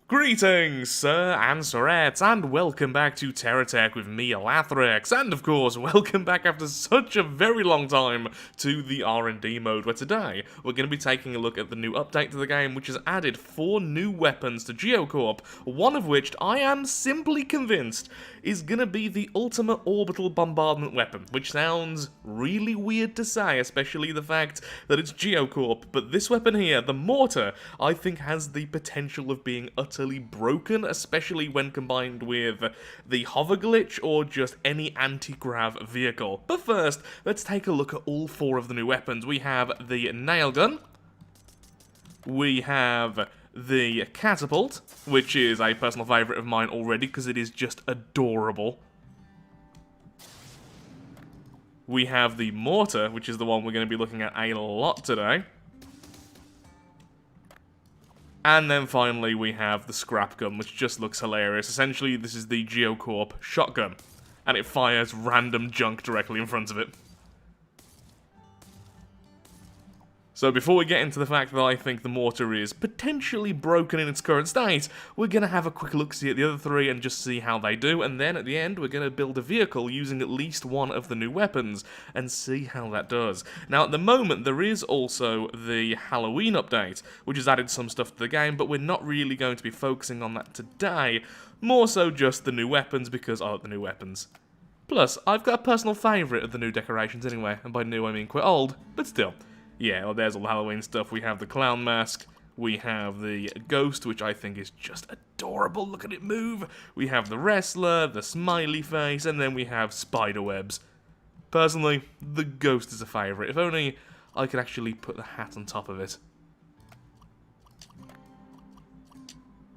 Greetings, sir and sirettes, and welcome back to Terratech with me, Elathrex, and of course, welcome back after such a very long time to the R&D mode, where today we're going to be taking a look at the new update to the game, which has added 4 new weapons to Geocorp, one of which I am simply convinced is going to be the ultimate orbital bombardment weapon, which sounds really weird to say, especially the fact that it's Geocorp, but this weapon here, the Mortar, I think has the potential of being utterly broken, especially when combined with the hover glitch or just any anti-grav vehicle. But first, let's take a look at all 4 of the new weapons. We have the nailgun, we have the Catapult, which is a personal favourite of mine already because it is just adorable. We have the Mortar, which is the one we're going to be looking at a lot today. And then finally we have the Scrap Gun, which just looks hilarious. Essentially, this is the Geocorp shotgun, and it fires random junk directly in front of it. So before we get into the fact that I think the Mortar is potentially broken in its current state, we're going to have a quick look-see at the other 3 and just see how they do, and then at the end we're going to build a vehicle using at least one of the new weapons, and see how that does. Now at the moment there is also the Halloween update, which has added some stuff to the game, but we're not really going to be focusing on that today, more so just the new weapons because I like the new weapons. Plus, I've got a personal favourite of the new decorations anyway, and by new I mean quite old, but still. Yeah, well, there's all the Halloween stuff. We have the clown mask, we have the ghost, which I think is just adorable, look at it move. We have the wrestler, the smiley face, and then we have spider webs. Personally, the ghost is a favourite. If only I could actually put the hat on top of it.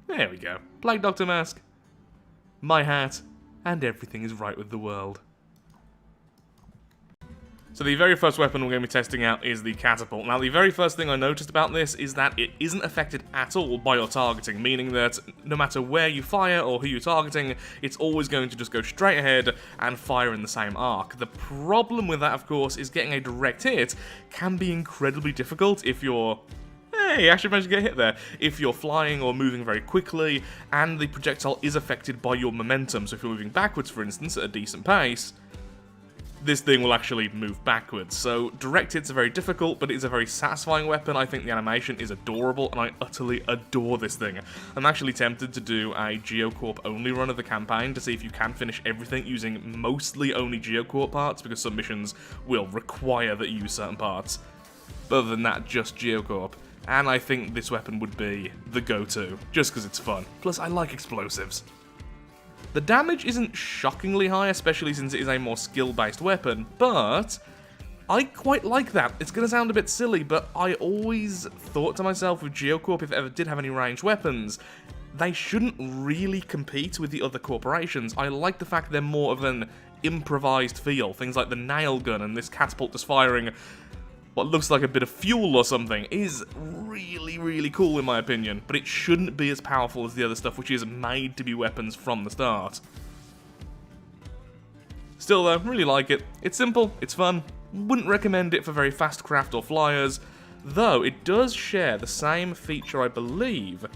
There we go. Plague Doctor mask, my hat, and everything is right with the world. So the very first weapon we're going to be testing out is the Catapult. Now the very first thing I noticed about this is that it isn't affected at all by your targeting, meaning that no matter where you fire or who you're targeting, it's always going to just go straight ahead and fire in the same arc. The problem with that, of course, is getting a direct hit can be incredibly difficult if you're... Hey, you actually managed to get hit there. If you're flying or moving very quickly, and the projectile is affected by your momentum, so if you're moving backwards, for instance, at a decent pace, this thing will actually move backwards. So direct hits are very difficult, but it's a very satisfying weapon. I think the animation is adorable, and I utterly adore this thing. I'm actually tempted to do a Geocorp only run of the campaign to see if you can finish everything using mostly only Geocorp parts, because some missions will require that you use certain parts. But other than that, just Geocorp. And I think this weapon would be the go-to, just because it's fun. Plus, I like explosives. The damage isn't shockingly high, especially since it is a more skill-based weapon, but I quite like that. It's going to sound a bit silly, but I always thought to myself with Geocorp, if it ever did have any ranged weapons, they shouldn't really compete with the other corporations. I like the fact they're more of an improvised feel. Things like the nail gun and this catapult just firing what looks like a bit of fuel or something is really, really cool in my opinion, but it shouldn't be as powerful as the other stuff, which is made to be weapons from the start. Still though, really like it. It's simple, it's fun, wouldn't recommend it for very fast craft or flyers, though it does share the same feature, I believe,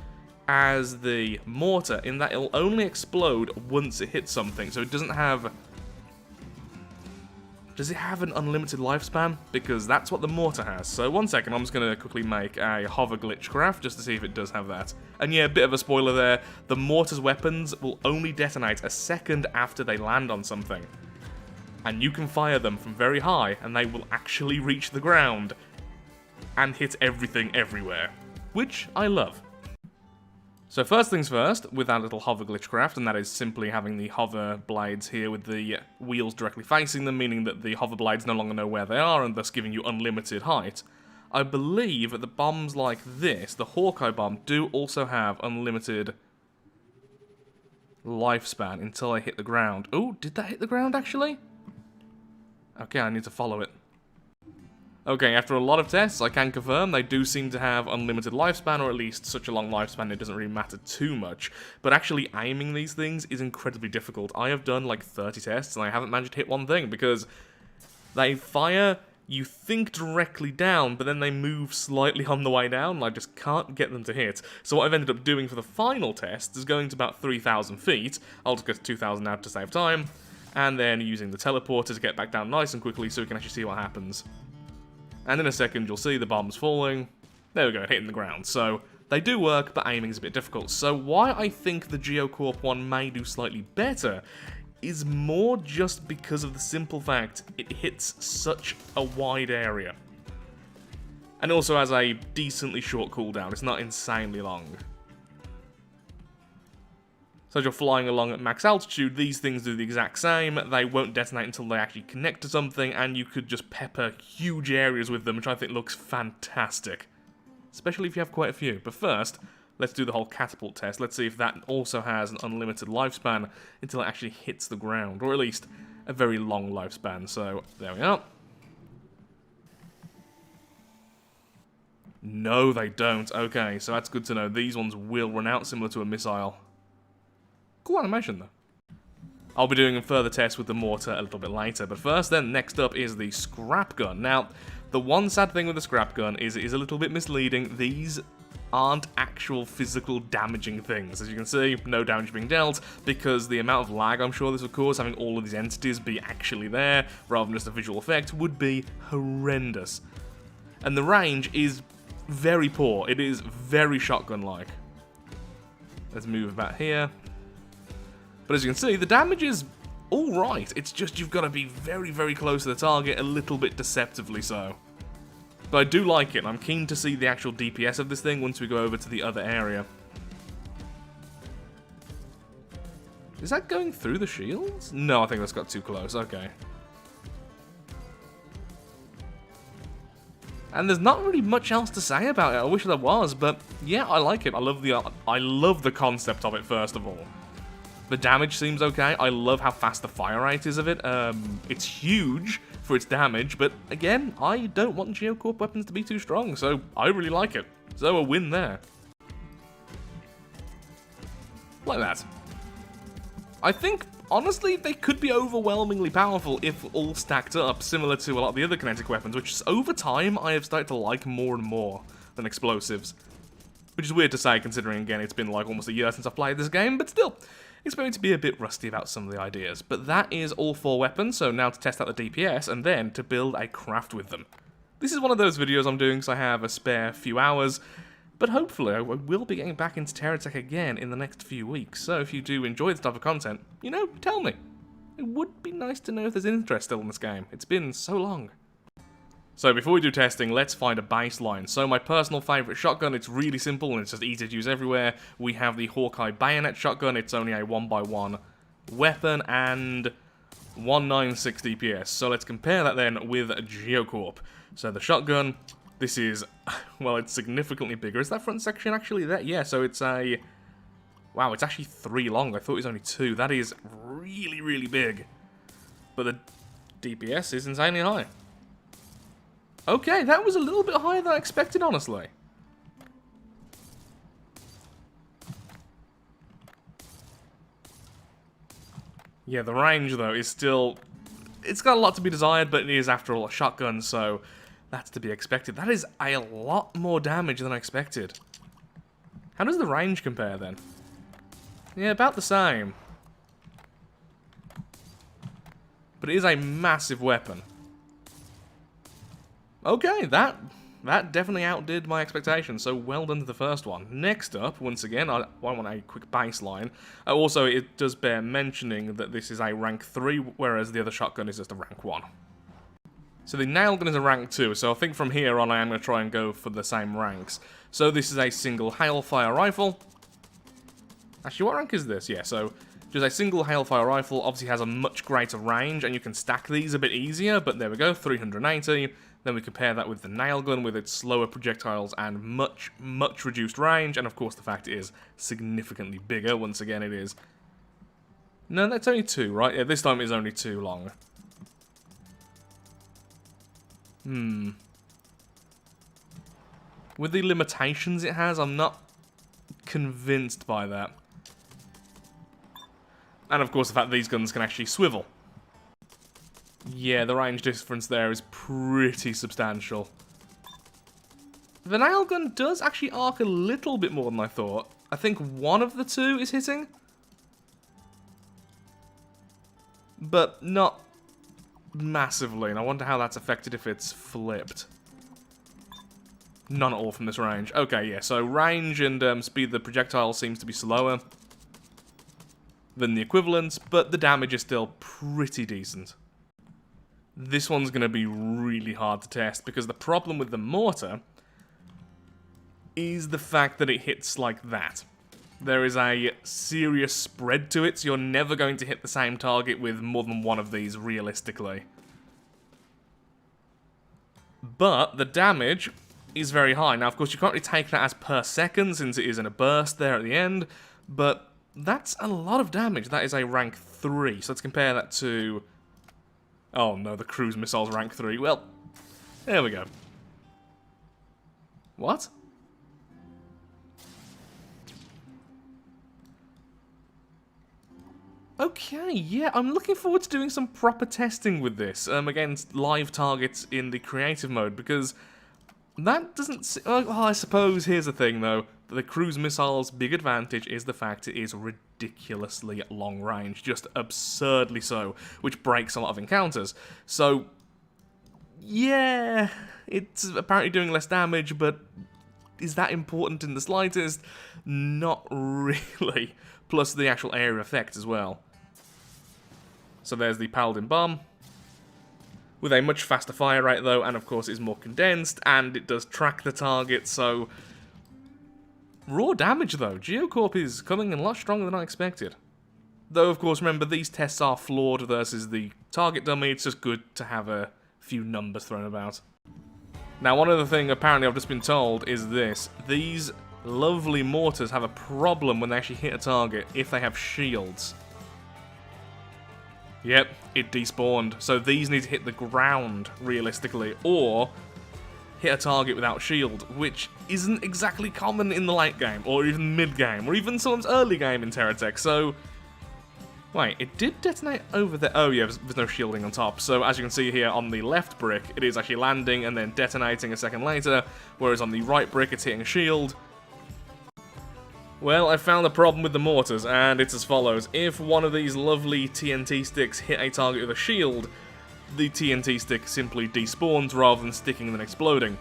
as the Mortar, in that it'll only explode once it hits something, so it doesn't have... Does it have an unlimited lifespan? Because that's what the Mortar has. So one second, I'm just going to quickly make a hover glitch craft just to see if it does have that. And yeah, a bit of a spoiler there, the Mortar's weapons will only detonate a second after they land on something. And you can fire them from very high, and they will actually reach the ground and hit everything everywhere. Which I love. So first things first, with our little hover glitch craft, and that is simply having the hover blades here with the wheels directly facing them, meaning that the hover blades no longer know where they are, and thus giving you unlimited height. I believe that the bombs like this, the Hawkeye bomb, do also have unlimited lifespan until they hit the ground. Oh, did that hit the ground actually? Okay, I need to follow it. Okay, after a lot of tests, I can confirm they do seem to have unlimited lifespan, or at least such a long lifespan it doesn't really matter too much. But actually aiming these things is incredibly difficult. I have done like 30 tests and I haven't managed to hit one thing, because they fire you think directly down, but then they move slightly on the way down, and I just can't get them to hit. So what I've ended up doing for the final test is going to about 3,000 feet. I'll just go to 2,000 now to save time, and then using the teleporter to get back down nice and quickly so we can actually see what happens. And in a second, you'll see the bombs falling. There we go, hitting the ground. So they do work, but aiming's a bit difficult. So why I think the Geocorp one may do slightly better is more just because of the simple fact it hits such a wide area. And also has a decently short cooldown, it's not insanely long. So as you're flying along at max altitude, these things do the exact same. They won't detonate until they actually connect to something, and you could just pepper huge areas with them, which I think looks fantastic. Especially if you have quite a few. But first, let's do the whole catapult test. Let's see if that also has an unlimited lifespan until it actually hits the ground, or at least a very long lifespan. So, there we are. No, they don't. Okay, so that's good to know. These ones will run out, similar to a missile. Cool animation, though. I'll be doing a further test with the mortar a little bit later, but first then, next up is the scrap gun. Now, the one sad thing with the scrap gun is it is a little bit misleading. These aren't actual physical damaging things. As you can see, no damage being dealt, because the amount of lag I'm sure this would cause, having all of these entities be actually there, rather than just a visual effect, would be horrendous. And the range is very poor. It is very shotgun-like. Let's move about here. But as you can see, the damage is alright. It's just you've got to be very, very close to the target, a little bit deceptively so. But I do like it, and I'm keen to see the actual DPS of this thing once we go over to the other area. Is that going through the shields? No, I think that's got too close. Okay. And there's not really much else to say about it. I wish there was, but yeah, I like it. I love the concept of it, first of all. The damage seems okay. I love how fast the fire rate is of it. It's huge for its damage, but again, I don't want Geocorp weapons to be too strong, so I really like it. So a win there. Like that. I think, honestly, they could be overwhelmingly powerful if all stacked up, similar to a lot of the other kinetic weapons, which over time I have started to like more and more than explosives. Which is weird to say, considering, again, it's been like almost a year since I've played this game, but still, it's going to be a bit rusty about some of the ideas. But that is all 4 weapons, so now to test out the DPS, and then to build a craft with them. This is one of those videos I'm doing so I have a spare few hours, but hopefully I will be getting back into Terratech again in the next few weeks. So if you do enjoy this type of content, you know, tell me. It would be nice to know if there's interest still in this game. It's been so long. So before we do testing, let's find a baseline. So my personal favourite shotgun, it's really simple and it's just easy to use everywhere. We have the Hawkeye Bayonet shotgun. It's only a 1x1 weapon and 196 DPS. So let's compare that then with Geocorp. So the shotgun, this is, well, it's significantly bigger. Is that front section actually there? Yeah, so it's a... Wow, it's actually 3 long. I thought it was only 2. That is really, really big. But the DPS is insanely high. Okay, that was a little bit higher than I expected, honestly. Yeah, the range, though, is still... It's got a lot to be desired, but it is, after all, a shotgun, so that's to be expected. That is a lot more damage than I expected. How does the range compare, then? Yeah, about the same. But it is a massive weapon. Okay, that definitely outdid my expectations, so well done to the first one. Next up, once again, I want a quick baseline. Also, it does bear mentioning that this is a rank 3, whereas the other shotgun is just a rank 1. So the nailgun is a rank 2, so I think from here on I am going to try and go for the same ranks. So this is a single hailfire rifle. Actually, what rank is this? Yeah, so just a single hailfire rifle, obviously has a much greater range, and you can stack these a bit easier, but there we go, 380. Then we compare that with the nailgun with its slower projectiles and much, much reduced range, and of course the fact it is significantly bigger. Once again, it is... No, that's only 2, right? Yeah, this time it is only 2 long. With the limitations it has, I'm not convinced by that. And of course the fact that these guns can actually swivel. Yeah, the range difference there is pretty substantial. The nailgun does actually arc a little bit more than I thought. I think one of the two is hitting. But not massively, and I wonder how that's affected if it's flipped. None at all from this range. Okay, yeah, so range and speed of the projectile seems to be slower than the equivalents, but the damage is still pretty decent. This one's going to be really hard to test, because the problem with the mortar is the fact that it hits like that. There is a serious spread to it, so you're never going to hit the same target with more than one of these, realistically. But the damage is very high. Now, of course, you can't really take that as per second, since it is in a burst there at the end, but that's a lot of damage. That is a rank 3, so let's compare that to... Oh no, the cruise missile's rank 3. Well, there we go. What? Okay, yeah, I'm looking forward to doing some proper testing with this against live targets in the creative mode, because that doesn't... Well, I suppose here's the thing, though. The cruise missile's big advantage is the fact it is ridiculously long range, just absurdly so, which breaks a lot of encounters. So, yeah, it's apparently doing less damage, but is that important in the slightest? Not really. Plus the actual area effect as well. So there's the Paladin Bomb, with a much faster fire rate though, and of course it's more condensed, and it does track the target, so... Raw damage though, Geocorp is coming in a lot stronger than I expected. Though of course remember, these tests are flawed versus the target dummy, it's just good to have a few numbers thrown about. Now one other thing apparently I've just been told is this: these lovely mortars have a problem when they actually hit a target if they have shields. Yep, it despawned. So these need to hit the ground, realistically, or hit a target without shield, which isn't exactly common in the late game, or even mid game, or even sometimes early game in Terratech, so... Wait, it did detonate over there. Oh yeah, there's no shielding on top. So as you can see here on the left brick, it is actually landing and then detonating a second later, whereas on the right brick it's hitting a shield. Well, I found a problem with the mortars, and it's as follows. If one of these lovely TNT sticks hit a target with a shield, the TNT stick simply despawns rather than sticking and then exploding.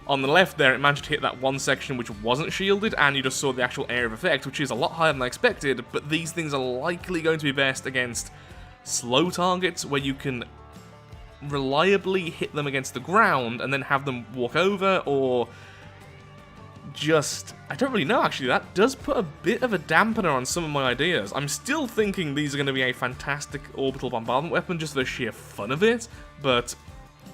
On the left there, it managed to hit that one section which wasn't shielded, and you just saw the actual area of effect, which is a lot higher than I expected, but these things are likely going to be best against slow targets, where you can reliably hit them against the ground and then have them walk over, or... just... I don't really know, actually. That does put a bit of a dampener on some of my ideas. I'm still thinking these are going to be a fantastic orbital bombardment weapon just for the sheer fun of it, but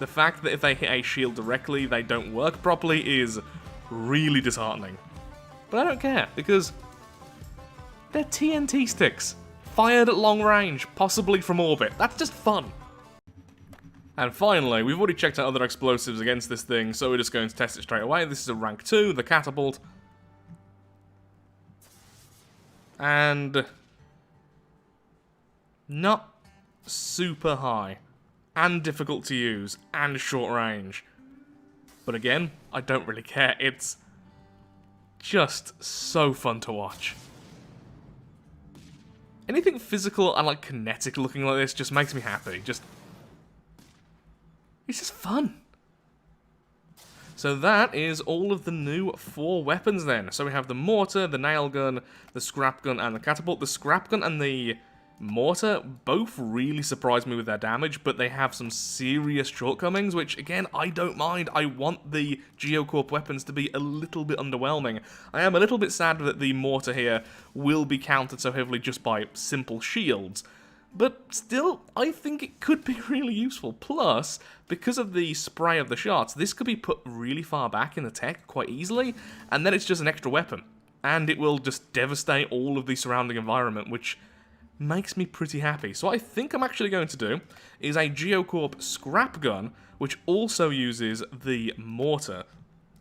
the fact that if they hit a shield directly, they don't work properly is really disheartening. But I don't care, because they're TNT sticks, fired at long range, possibly from orbit. That's just fun. And finally, we've already checked out other explosives against this thing, so we're just going to test it straight away. This is a rank 2, the Catapult. And... not super high. And difficult to use. And short range. But again, I don't really care. It's just so fun to watch. Anything physical and like kinetic looking like this just makes me happy. It's just fun. So that is all of the new 4 weapons then. So we have the mortar, the nail gun, the scrap gun, and the catapult. The scrap gun and the mortar both really surprised me with their damage, but they have some serious shortcomings, which again, I don't mind. I want the Geocorp weapons to be a little bit underwhelming. I am a little bit sad that the mortar here will be countered so heavily just by simple shields. But still, I think it could be really useful. Plus, because of the spray of the shots, this could be put really far back in the tech quite easily, and then it's just an extra weapon. And it will just devastate all of the surrounding environment, which makes me pretty happy. So what I think I'm actually going to do is a Geocorp scrap gun, which also uses the mortar,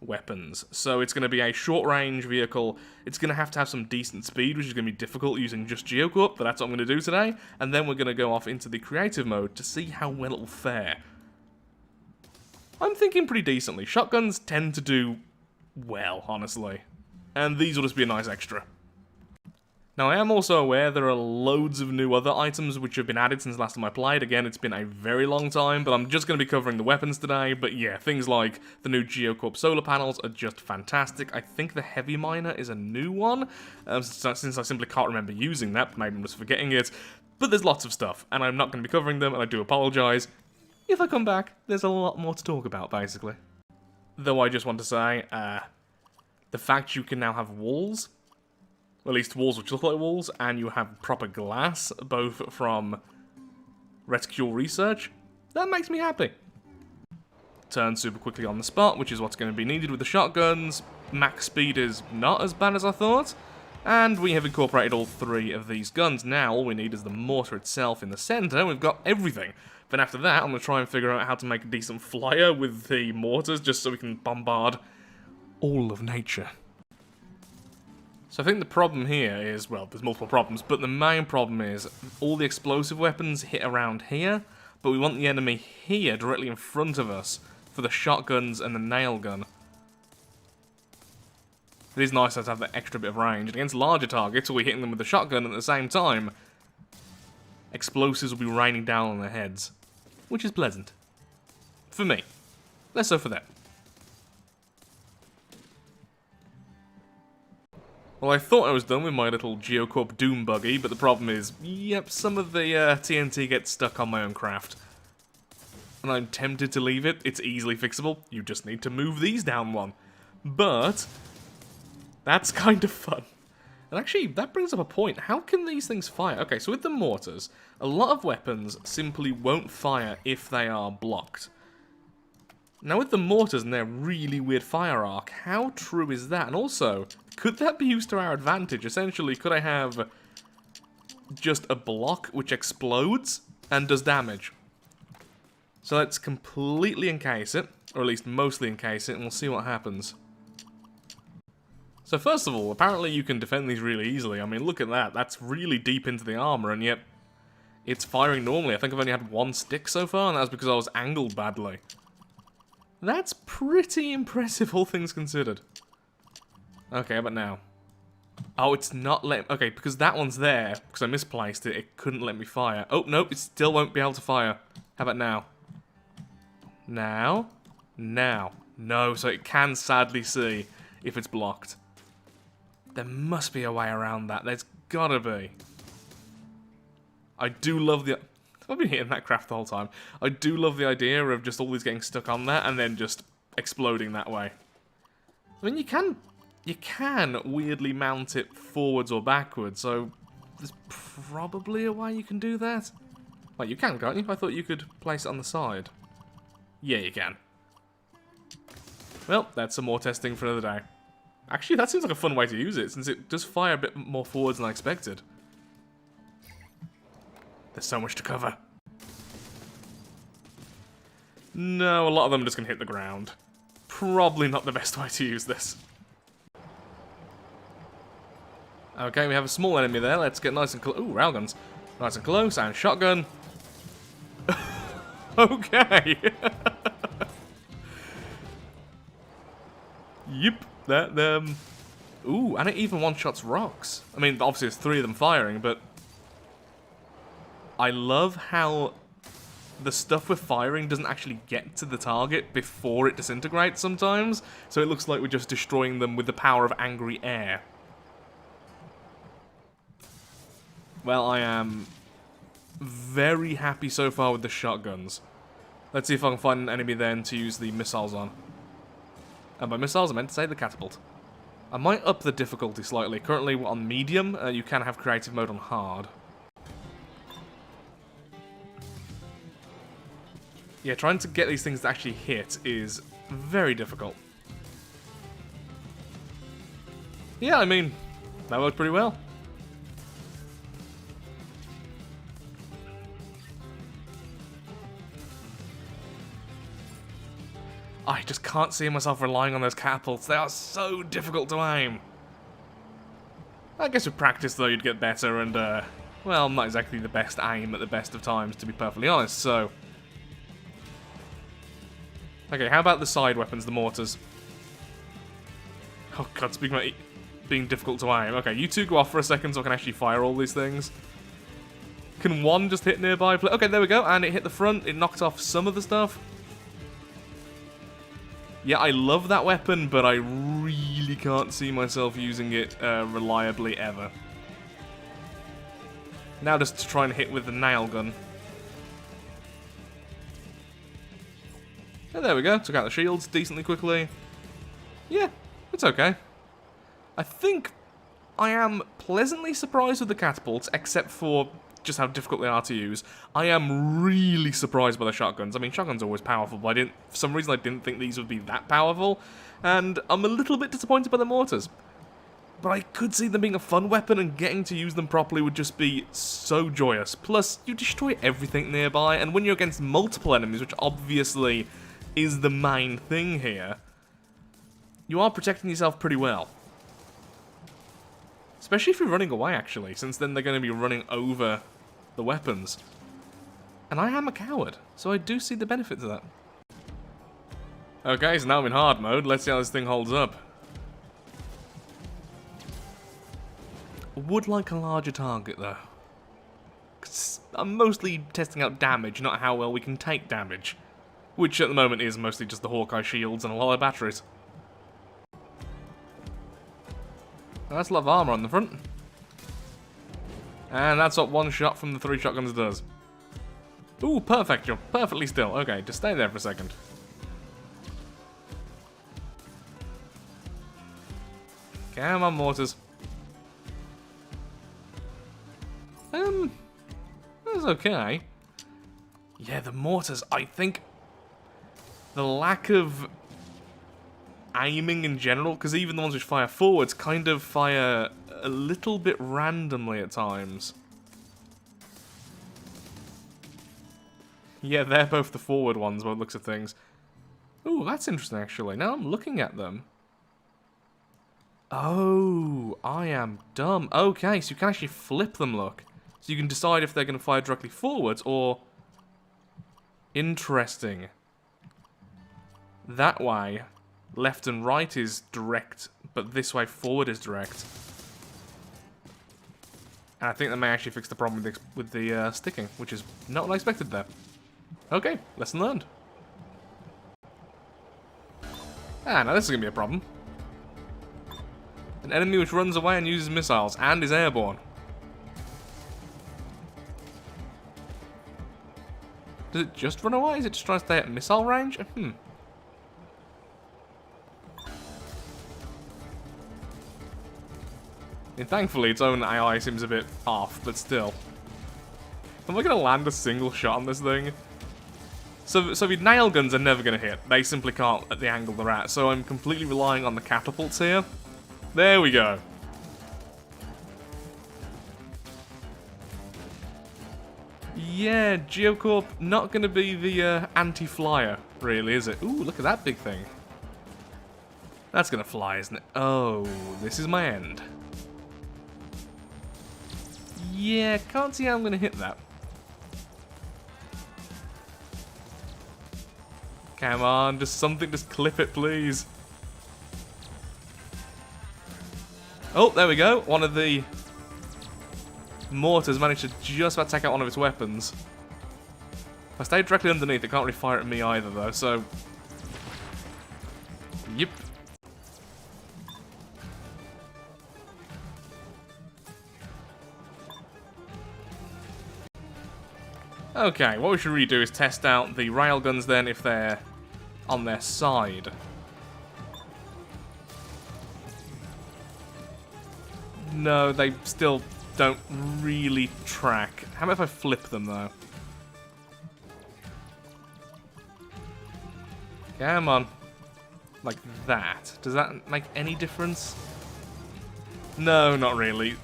weapons. So it's going to be a short-range vehicle. It's going to have some decent speed, which is going to be difficult using just Geocorp, but that's what I'm going to do today. And then we're going to go off into the creative mode to see how well it'll fare. I'm thinking pretty decently. Shotguns tend to do well, honestly. And these will just be a nice extra. Now, I am also aware there are loads of new other items which have been added since last time I played. Again, it's been a very long time, but I'm just going to be covering the weapons today. But yeah, things like the new Geocorp solar panels are just fantastic. I think the Heavy Miner is a new one, since I simply can't remember using that. Maybe I'm just forgetting it. But there's lots of stuff, and I'm not going to be covering them, and I do apologise. If I come back, there's a lot more to talk about, basically. Though I just want to say, the fact you can now have walls, or at least walls which look like walls, and you have proper glass, both from Reticule Research, that makes me happy. Turn super quickly on the spot, which is what's going to be needed with the shotguns. Max speed is not as bad as I thought. And we have incorporated all 3 of these guns. Now, all we need is the mortar itself in the center. We've got everything. Then after that, I'm going to try and figure out how to make a decent flyer with the mortars, just so we can bombard all of nature. So I think the problem here is, well, there's multiple problems, but the main problem is all the explosive weapons hit around here, but we want the enemy here, directly in front of us, for the shotguns and the nail gun. It is nice to have that extra bit of range. And against larger targets, we're hitting them with the shotgun at the same time. Explosives will be raining down on their heads, which is pleasant. For me. Less so for them. Well, I thought I was done with my little Geocorp Doom buggy, but the problem is, yep, some of the TNT gets stuck on my own craft. And I'm tempted to leave it. It's easily fixable. You just need to move these down one. But that's kind of fun. And actually, that brings up a point. How can these things fire? Okay, so with the mortars, a lot of weapons simply won't fire if they are blocked. Now with the mortars and their really weird fire arc, how true is that? And also, could that be used to our advantage? Essentially, could I have just a block which explodes and does damage? So let's completely encase it, or at least mostly encase it, and we'll see what happens. So first of all, apparently you can defend these really easily. I mean, look at that. That's really deep into the armor, and yet it's firing normally. I think I've only had 1 stick so far, and that's because I was angled badly. That's pretty impressive, all things considered. Okay, how about now? Oh, it's not letting... Okay, because that one's there, because I misplaced it, it couldn't let me fire. Oh, nope, it still won't be able to fire. How about now? Now? Now. No, so it can sadly see if it's blocked. There must be a way around that. There's gotta be. I do love the... I've been hitting that craft the whole time. I do love the idea of just all these getting stuck on that and then just exploding that way. I mean, you can weirdly mount it forwards or backwards, so there's probably a way you can do that. Wait, you can, can't you? I thought you could place it on the side. Yeah, you can. Well, that's some more testing for another day. Actually, that seems like a fun way to use it, since it does fire a bit more forwards than I expected. There's so much to cover. No, a lot of them are just going to hit the ground. Probably not the best way to use this. Okay, we have a small enemy there. Let's get nice and close. Ooh, railguns. Nice and close, and shotgun. Okay. Yep. That, Ooh, and it even one-shots rocks. I mean, obviously there's 3 of them firing, but I love how the stuff we're firing doesn't actually get to the target before it disintegrates sometimes, so it looks like we're just destroying them with the power of angry air. Well, I am very happy so far with the shotguns. Let's see if I can find an enemy then to use the missiles on. And by missiles, I meant to say the catapult. I might up the difficulty slightly. Currently on medium, you can have creative mode on hard. Yeah, trying to get these things to actually hit is very difficult. Yeah, I mean, that worked pretty well. I just can't see myself relying on those catapults. They are so difficult to aim. I guess with practice, though, you'd get better and, well, not exactly the best aim at the best of times, to be perfectly honest, so... Okay, how about the side weapons, the mortars? Oh god, speaking about being difficult to aim. Okay, you two go off for a second so I can actually fire all these things. Can one just hit nearby? Okay, there we go, and it hit the front. It knocked off some of the stuff. Yeah, I love that weapon, but I really can't see myself using it reliably ever. Now just to try and hit with the nail gun. And there we go, took out the shields decently quickly. Yeah, it's okay. I think I am pleasantly surprised with the catapults, except for just how difficult they are to use. I am really surprised by the shotguns. I mean, shotguns are always powerful, but for some reason I didn't think these would be that powerful. And I'm a little bit disappointed by the mortars. But I could see them being a fun weapon, and getting to use them properly would just be so joyous. Plus, you destroy everything nearby, and when you're against multiple enemies, which obviously is the main thing here, you are protecting yourself pretty well. Especially if you're running away, actually, since then they're going to be running over the weapons. And I am a coward, so I do see the benefit to that. Okay, so now I'm in hard mode. Let's see how this thing holds up. Would like a larger target, though. 'Cause I'm mostly testing out damage, not how well we can take damage. Which at the moment is mostly just the Hawkeye shields and a lot of batteries. That's a lot of armor on the front. And that's what one shot from the 3 shotguns does. Ooh, perfect, you're perfectly still. Okay, just stay there for a second. Come on, mortars. That's okay. Yeah, the mortars, I think... The lack of aiming in general, because even the ones which fire forwards kind of fire a little bit randomly at times. Yeah, they're both the forward ones by the looks of things. Ooh, that's interesting actually. Now I'm looking at them. Oh, I am dumb. Okay, so you can actually flip them, look. So you can decide if they're going to fire directly forwards or... Interesting. That way, left and right is direct, but this way forward is direct. And I think that may actually fix the problem with the sticking, which is not what I expected there. Okay, lesson learned. Ah, now this is going to be a problem. An enemy which runs away and uses missiles, and is airborne. Does it just run away? Is it just trying to stay at missile range? And thankfully, its own AI seems a bit off, but still. Am I going to land a single shot on this thing? So the nail guns are never going to hit. They simply can't at the angle they're at, so I'm completely relying on the catapults here. There we go. Yeah, Geocorp not going to be the anti-flyer, really, is it? Ooh, look at that big thing. That's going to fly, isn't it? Oh, this is my end. Yeah, can't see how I'm going to hit that. Come on, just something, just clip it, please. Oh, there we go. One of the mortars managed to just about take out one of its weapons. If I stay directly underneath, it can't really fire at me either, though, so... Yep. Okay, what we should really do is test out the railguns then, if they're on their side. No, they still don't really track. How about if I flip them, though? Come on. Like that. Does that make any difference? No, not really.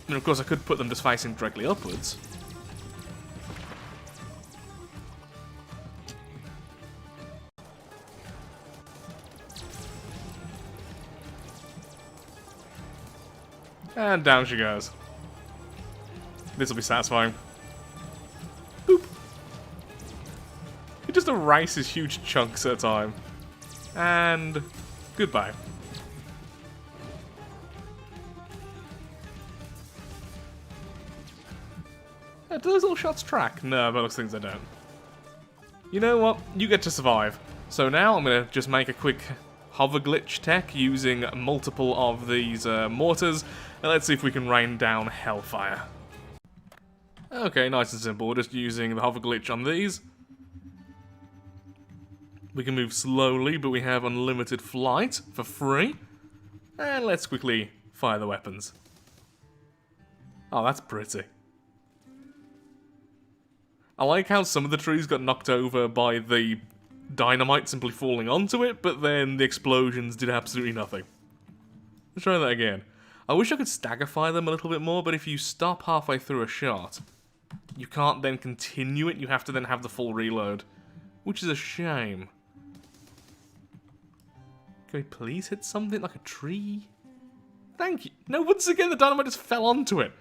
I mean, of course, I could put them just facing directly upwards. And down she goes. This will be satisfying. Boop. It just erases huge chunks at a time. And goodbye. Do those little shots track? No, by those things they don't. You know what? You get to survive. So now I'm going to just make a quick hover glitch tech using multiple of these mortars. And let's see if we can rain down hellfire. Okay, nice and simple. Just using the hover glitch on these. We can move slowly, but we have unlimited flight for free. And let's quickly fire the weapons. Oh, that's pretty. I like how some of the trees got knocked over by the dynamite simply falling onto it, but then the explosions did absolutely nothing. Let's try that again. I wish I could stagger fire them a little bit more, but if you stop halfway through a shot, you can't then continue it, you have to then have the full reload. Which is a shame. Can we please hit something like a tree? Thank you. No, once again the dynamite just fell onto it.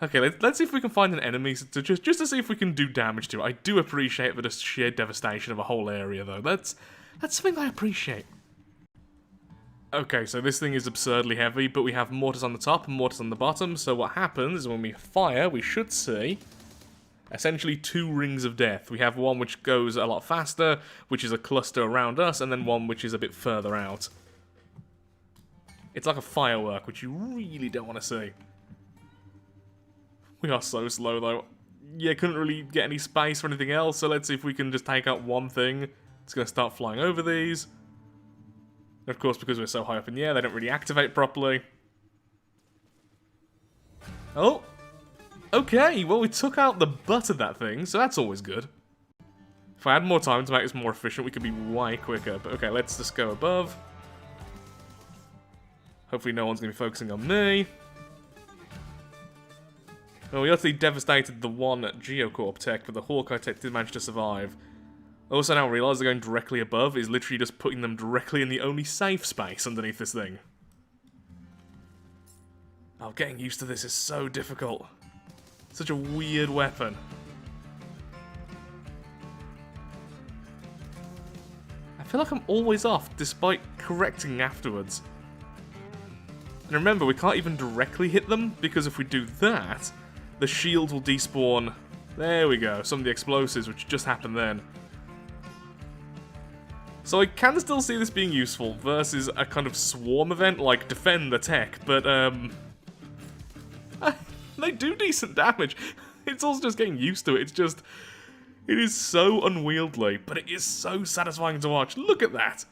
Okay, let's see if we can find an enemy to just to see if we can do damage to it. I do appreciate the just sheer devastation of a whole area, though. That's something I appreciate. Okay, so this thing is absurdly heavy, but we have mortars on the top and mortars on the bottom, so what happens is when we fire, we should see essentially 2 rings of death. We have one which goes a lot faster, which is a cluster around us, and then one which is a bit further out. It's like a firework, which you really don't want to see. We are so slow, though. Yeah, couldn't really get any space for anything else, so let's see if we can just take out one thing. It's going to start flying over these. And of course, because we're so high up in the air, they don't really activate properly. Oh! Okay, well, we took out the butt of that thing, so that's always good. If I had more time to make this more efficient, we could be way quicker. But okay, let's just go above. Hopefully no one's going to be focusing on me. Well, we utterly devastated the one Geocorp tech, but the Hawkeye tech did manage to survive. I also now realise they're going directly above is literally just putting them directly in the only safe space underneath this thing. Oh, getting used to this is so difficult. Such a weird weapon. I feel like I'm always off, despite correcting afterwards. And remember, we can't even directly hit them, because if we do that, the shield will despawn. There we go, some of the explosives, which just happened then. So I can still see this being useful versus a kind of swarm event like defend the tech, but they do decent damage. It's also just getting used to it. It's just, it is so unwieldy, but it is so satisfying to watch. Look at that.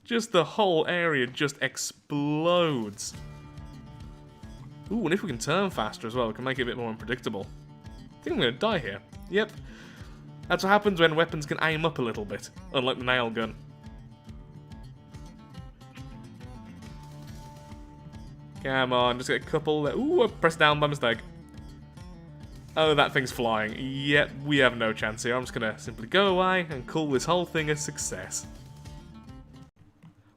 Just the whole area just explodes. Ooh, and if we can turn faster as well, we can make it a bit more unpredictable. I think I'm going to die here. Yep. That's what happens when weapons can aim up a little bit, unlike the nail gun. Come on, just get a couple there. Ooh, I pressed down by mistake. Oh, that thing's flying. Yep, we have no chance here. I'm just going to simply go away and call this whole thing a success.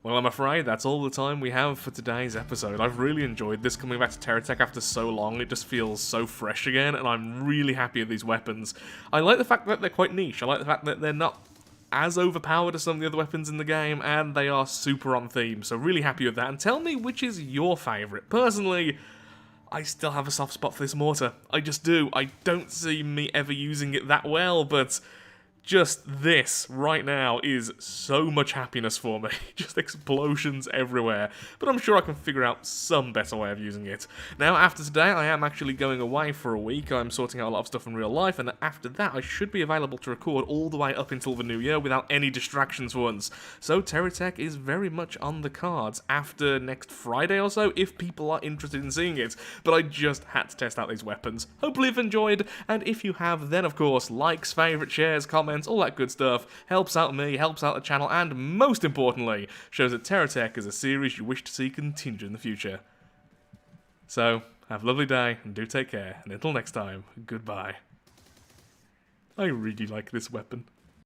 Well, I'm afraid that's all the time we have for today's episode. I've really enjoyed this, coming back to Terratech after so long. It just feels so fresh again, and I'm really happy with these weapons. I like the fact that they're quite niche. I like the fact that they're not as overpowered as some of the other weapons in the game, and they are super on theme, so really happy with that. And tell me which is your favourite. Personally, I still have a soft spot for this mortar. I just do. I don't see me ever using it that well, but just this right now is so much happiness for me. Just explosions everywhere. But I'm sure I can figure out some better way of using it. Now, after today, I am actually going away for a week. I'm sorting out a lot of stuff in real life, and after that, I should be available to record all the way up until the new year without any distractions for once. So, Terratech is very much on the cards after next Friday or so, if people are interested in seeing it. But I just had to test out these weapons. Hopefully you've enjoyed, and if you have, then of course, likes, favourites, shares, comments, all that good stuff helps out me, helps out the channel, and most importantly, shows that Terratech is a series you wish to see continue in the future. So, have a lovely day, and do take care, and until next time, goodbye. I really like this weapon.